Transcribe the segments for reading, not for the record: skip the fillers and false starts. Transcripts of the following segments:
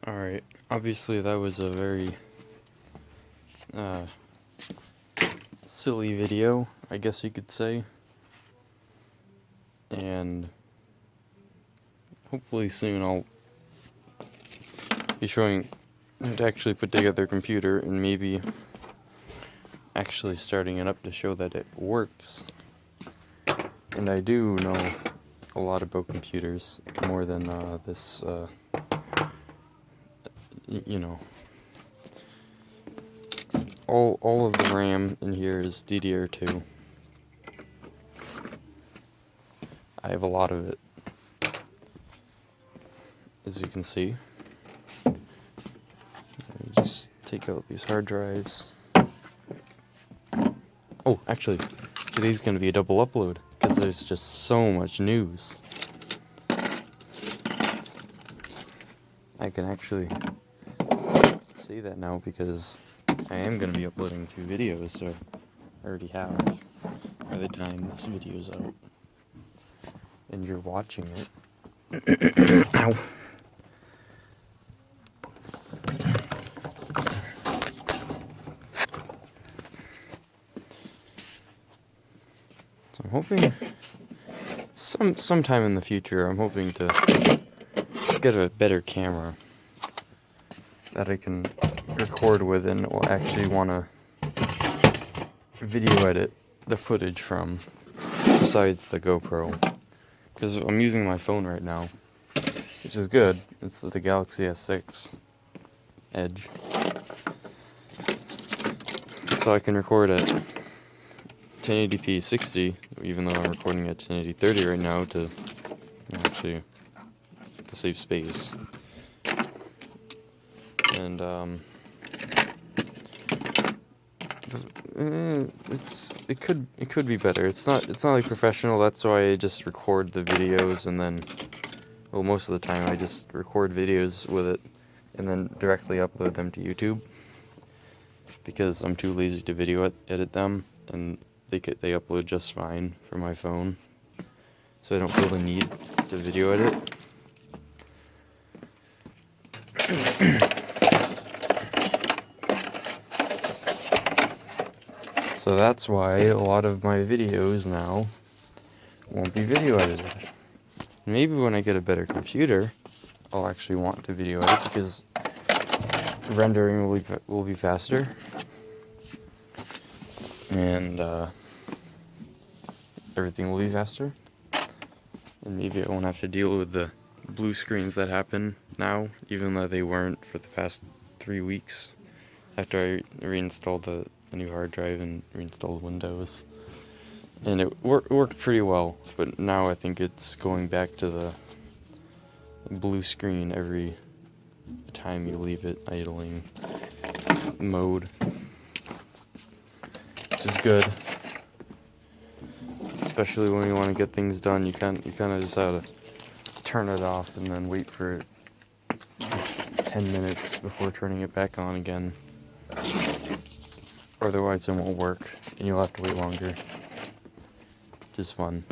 Alright, obviously that was a very silly video, I guess you could say. And hopefully soon I'll be showing how to actually put together a computer and maybe actually starting it up to show that it works. And I do know a lot about computers, more than this, you know. All of the RAM in here is DDR2. I have a lot of it, as you can see. Let me just take out these hard drives. Oh, actually, today's going to be a double upload, because there's just so much news. I can actually say that now, because I am going to be uploading 2 videos, so I already have by the time this video's out. And you're watching it. Ow. So I'm hoping sometime in the future, I'm hoping to get a better camera that I can record with and will actually want to video edit the footage from, besides the GoPro. Because I'm using my phone right now, which is good. It's the Galaxy S6 Edge. So I can record at 1080p 60, even though I'm recording at 1080 30 right now to actually to save space. And it could be better. It's not like professional. That's why I just record the videos and then, well, most of the time I just record videos with it and then directly upload them to YouTube, because I'm too lazy to video edit them, and they upload just fine from my phone, so I don't feel the need to video edit. So that's why a lot of my videos now won't be video edited. Maybe when I get a better computer, I'll actually want to video edit, because rendering will be faster, and everything will be faster, and maybe I won't have to deal with the blue screens that happen now, even though they weren't for the past 3 weeks after I reinstalled the new hard drive and reinstalled Windows. And it worked pretty well, but now I think it's going back to the blue screen every time you leave it idling mode, which is good. Especially when you want to get things done, you kind of just have to turn it off and then wait for 10 minutes before turning it back on again. Otherwise it won't work, and you'll have to wait longer. Which is fun.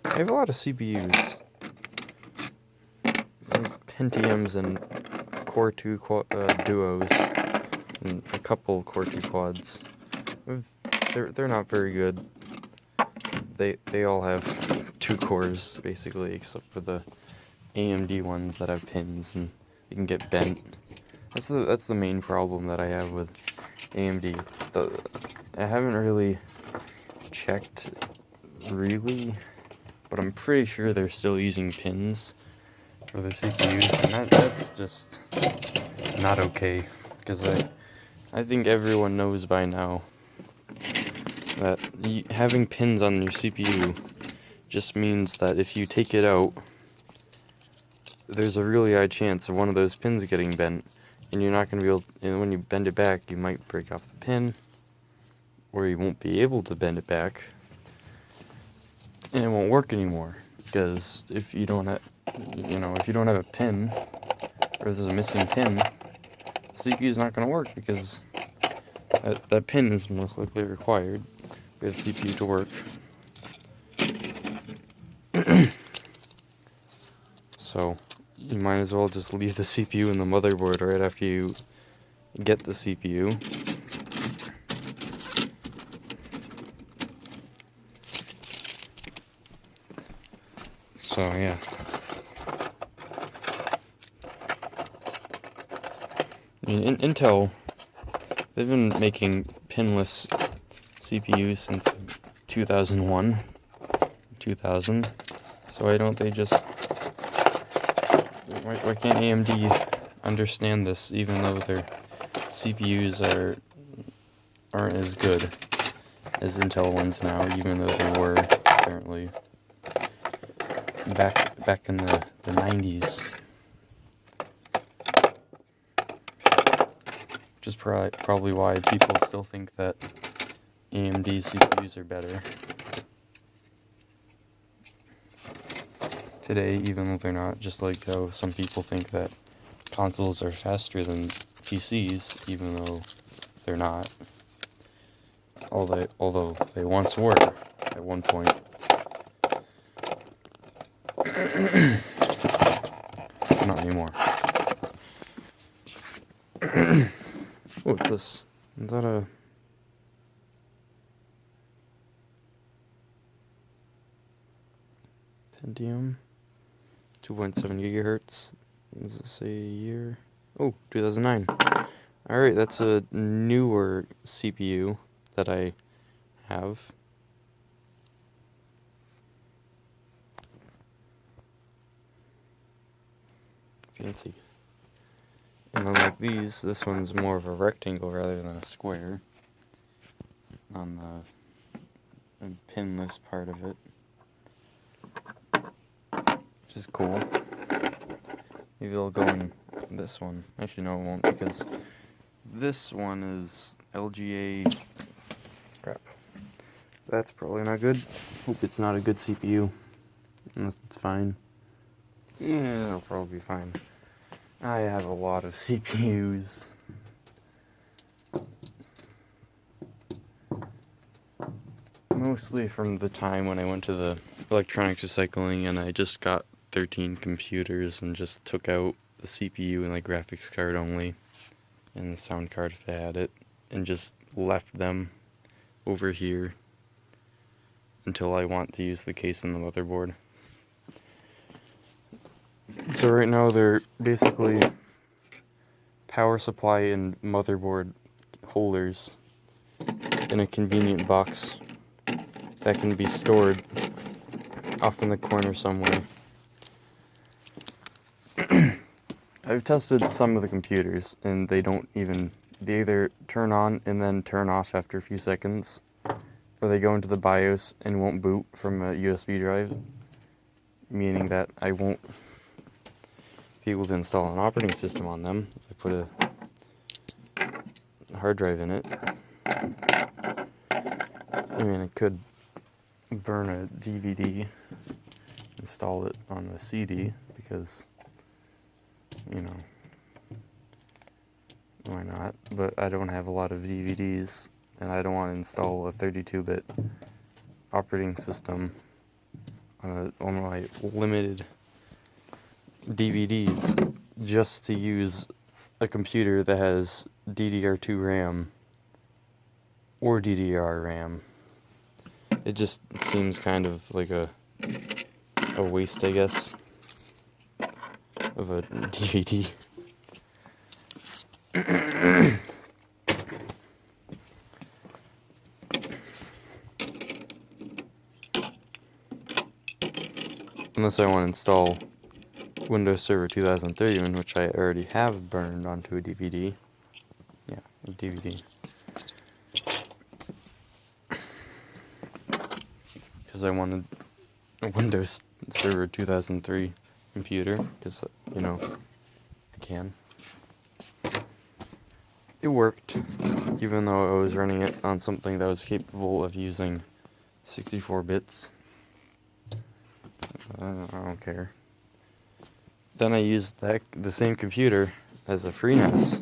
I have a lot of CPUs, Pentiums and Core 2 Duos, and a couple Core 2 Quads. They're not very good. They all have 2 cores basically, except for the AMD ones that have pins and you can get bent. That's the main problem that I have with AMD. I haven't really checked really, but I'm pretty sure they're still using pins for their CPUs, and that's just not okay, because I think everyone knows by now that having pins on your CPU just means that if you take it out, there's a really high chance of one of those pins getting bent, and you're not going to be able, and when you bend it back, you might break off the pin, or you won't be able to bend it back, and it won't work anymore. because if you don't have, if you don't have a pin, or there's a missing pin, the CPU is not going to work, because that pin is most likely required for the CPU to work. So you might as well just leave the CPU and the motherboard right after you get the CPU. So yeah. I mean, Intel, they've been making pinless CPUs since 2001, 2000. So why don't they just... Why can't AMD understand this, even though their CPUs aren't as good as Intel ones now, even though they were apparently back in the 90s. Which is probably why people still think that AMD CPUs are better today, even though they're not. Just like how some people think that consoles are faster than PCs, even though they're not. Although they once were at one point. Not anymore. What's this? Is that a... Pentium? 2.7 gigahertz. Does it say year? Oh, 2009. Alright, that's a newer CPU that I have. Fancy. And unlike these, this one's more of a rectangle rather than a square on the pinless part of it, which is cool. Maybe it'll go in this one. Actually, no, it won't, because this one is LGA. Crap. That's probably not good. Hope it's not a good CPU. Unless it's fine. Yeah, it'll probably be fine. I have a lot of CPUs. Mostly from the time when I went to the electronics recycling and I just got 13 computers and just took out the CPU and the graphics card only, and the sound card if I had it, and just left them over here until I want to use the case and the motherboard. So right now they're basically power supply and motherboard holders in a convenient box that can be stored off in the corner somewhere. I've tested some of the computers and they either turn on and then turn off after a few seconds, or they go into the BIOS and won't boot from a USB drive, meaning that I won't be able to install an operating system on them if I put a hard drive in it. I mean, I could burn a DVD, install it on a CD, because, why not? But I don't have a lot of DVDs, and I don't want to install a 32-bit operating system on my limited DVDs just to use a computer that has DDR2 RAM or DDR RAM. It just seems kind of like a waste, I guess, of a DVD. Unless I want to install Windows Server 2031, which I already have burned onto a DVD. Yeah, a DVD. Because I wanted a Windows Server 2003 computer, because, I can. It worked, even though I was running it on something that was capable of using 64 bits. I don't care. Then I used the same computer as a FreeNAS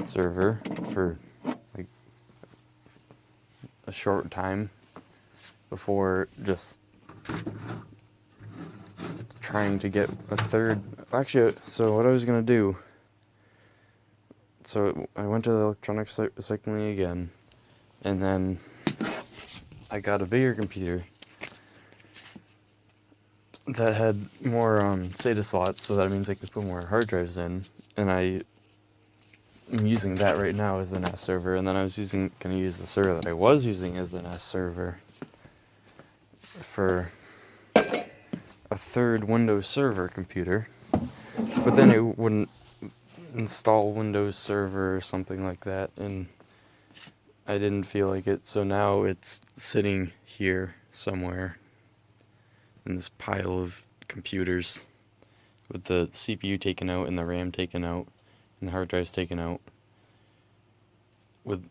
server for like a short time before just trying to get a third. Actually, so what I was gonna do. So I went to the electronics recycling again, and then I got a bigger computer that had more SATA slots, so that means I could put more hard drives in, and I'm using that right now as the NAS server, and then I was gonna use the server that I was using as the NAS server for a third Windows Server computer, but then it wouldn't install Windows Server or something like that, and I didn't feel like it, so now it's sitting here somewhere in this pile of computers with the CPU taken out and the RAM taken out and the hard drives taken out with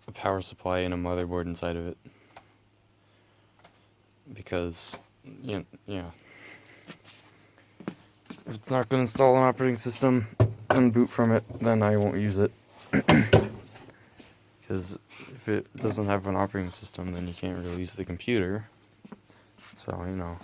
a power supply and a motherboard inside of it. Because, you know, if it's not going to install an operating system and boot from it, then I won't use it. Because if it doesn't have an operating system, then you can't really use the computer. So, you know.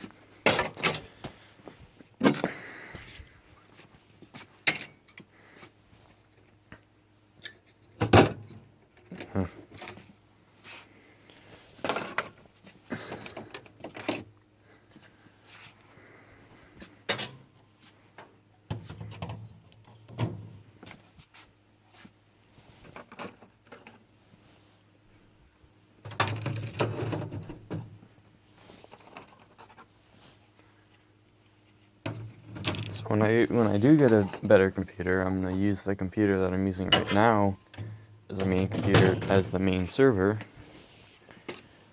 So when I do get a better computer, I'm gonna use the computer that I'm using right now as a main computer, as the main server,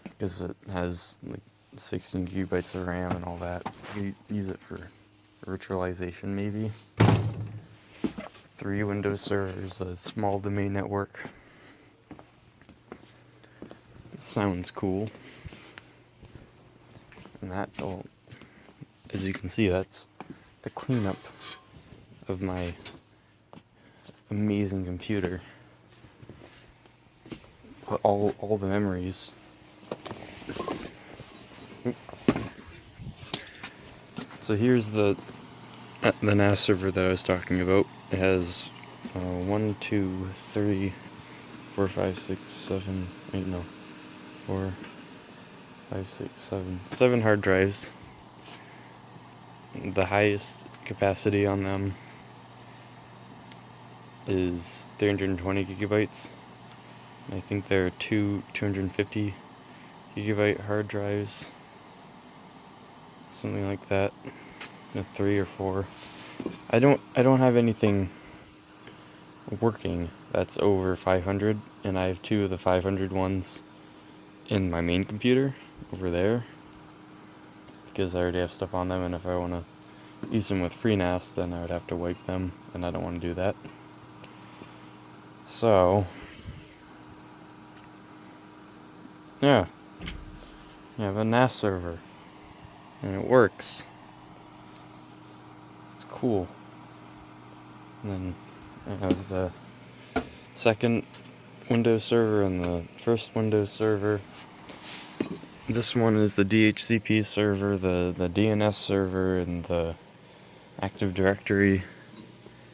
because it has like 16 gigabytes of RAM and all that. You use it for virtualization maybe. 3 Windows servers, a small domain network. It sounds cool. And that, oh, as you can see, that's the cleanup of my amazing computer. All the memories. So here's the NAS server that I was talking about. It has 1, 2, 3, 4, 5, 6, 7, 8, no, 4, 5, 6, 7, 7 hard drives. The highest capacity on them is 320 gigabytes. I think there are 250 gigabyte hard drives, something like that. 3 or 4. I don't have anything working that's over 500, and I have 2 of the 500 ones in my main computer over there, because I already have stuff on them, and if I want to use them with FreeNAS, then I would have to wipe them, and I don't want to do that. So, yeah, I have a NAS server, and it works. It's cool. And then I have the second Windows server and the first Windows server. This one is the DHCP server, the DNS server, and the Active Directory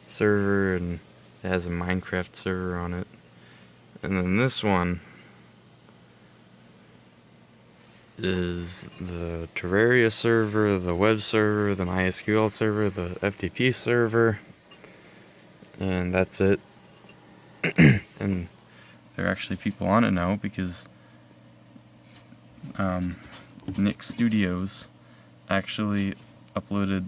server, and it has a Minecraft server on it. And then this one is the Terraria server, the web server, the MySQL server, the FTP server, and that's it. And there are actually people on it now because Nick Studios actually uploaded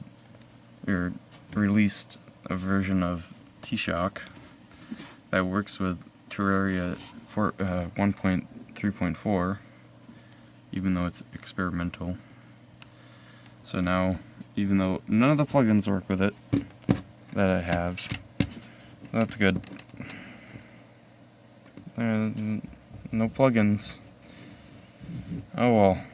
or released a version of T-Shock that works with Terraria 1.3.4, even though it's experimental. So now, even though none of the plugins work with it that I have, so that's good. No plugins. Oh well.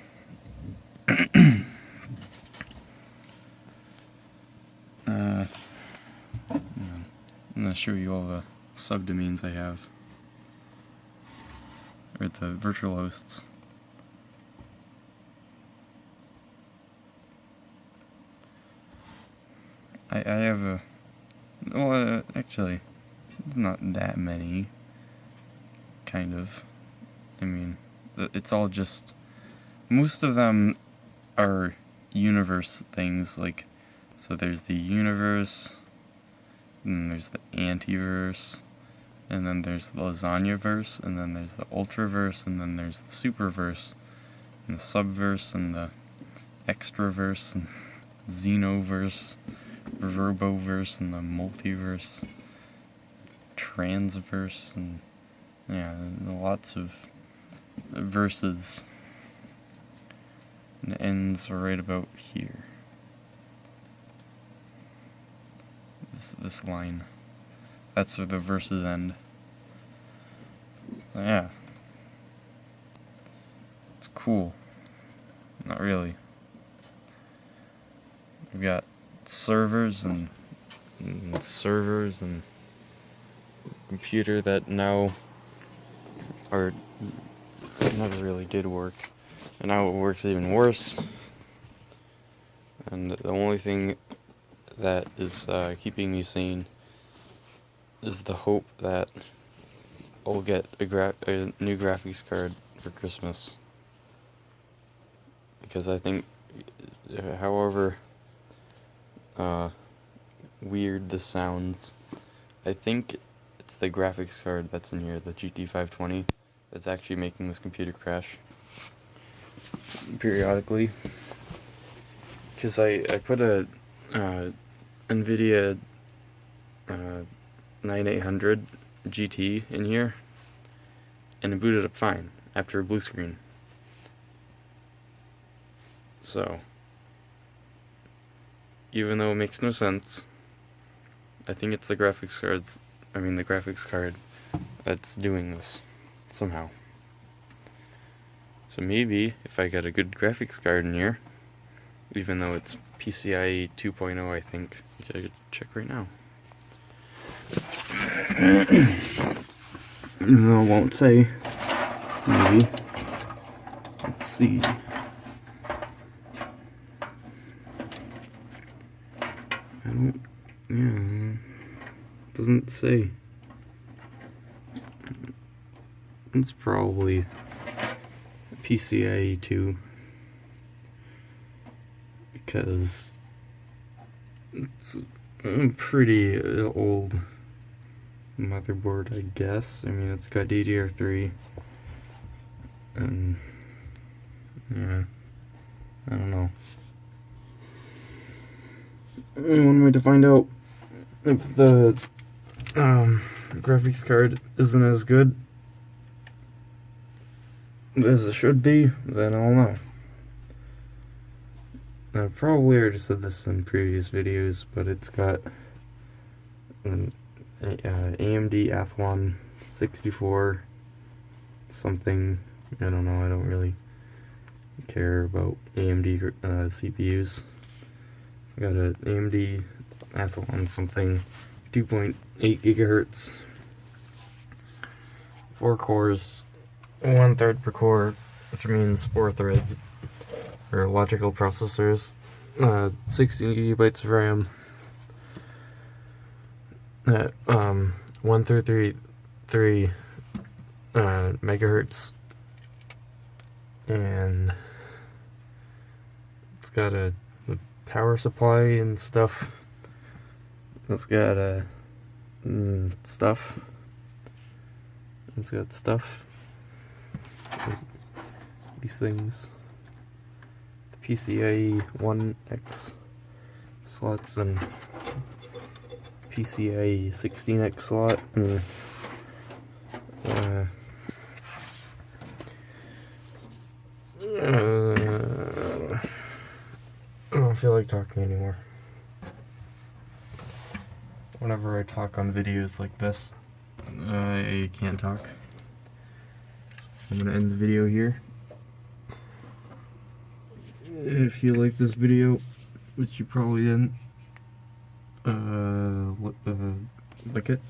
I'm gonna show you all the subdomains I have, or the virtual hosts. I have actually, it's not that many, kind of. I mean, it's all just, most of them are universe things, like, so there's the universe, and there's the antiverse, and then there's the lasagnaverse, and then there's the ultraverse, and then there's the superverse, and the subverse, and the extraverse, and xenoverse, verboverse, and the multiverse, transverse, and yeah, lots of verses. And it ends right about here. This line. That's where the verses end. So yeah. It's cool. Not really. We've got servers and computer that now never really did work, and now it works even worse. And the only thing that is keeping me sane is the hope that I'll get a new graphics card for Christmas. Because I think, however weird this sounds, I think it's the graphics card that's in here, the GT520, that's actually making this computer crash periodically. Because I put a NVIDIA 9800 GT in here, and it booted up fine after a blue screen. So, even though it makes no sense, I think it's the graphics card that's doing this somehow. So maybe if I got a good graphics card in here, even though it's PCIe 2.0, I think, I could check right now. No, it won't say. Maybe. Let's see. Doesn't say. It's probably PCIe 2, because it's a pretty old motherboard, I guess. I mean, it's got DDR3, and yeah, I don't know. One way to find out if the graphics card isn't as good as it should be, then I'll know. I've probably already said this in previous videos, but it's got an AMD Athlon 64 something. I don't know, I don't really care about AMD CPUs. I've got an AMD Athlon something, 2.8 gigahertz, 4 cores, 1 thread per core, which means 4 threads for logical processors, 16 gigabytes of RAM, at 133 megahertz, and it's got a power supply and stuff. It's got stuff. It's got stuff. These things. The PCIe 1X slots and PCIe 16X slot, and I don't feel like talking anymore. Whenever I talk on videos like this, I can't talk. So I'm gonna end the video here. If you like this video, which you probably didn't, lick it.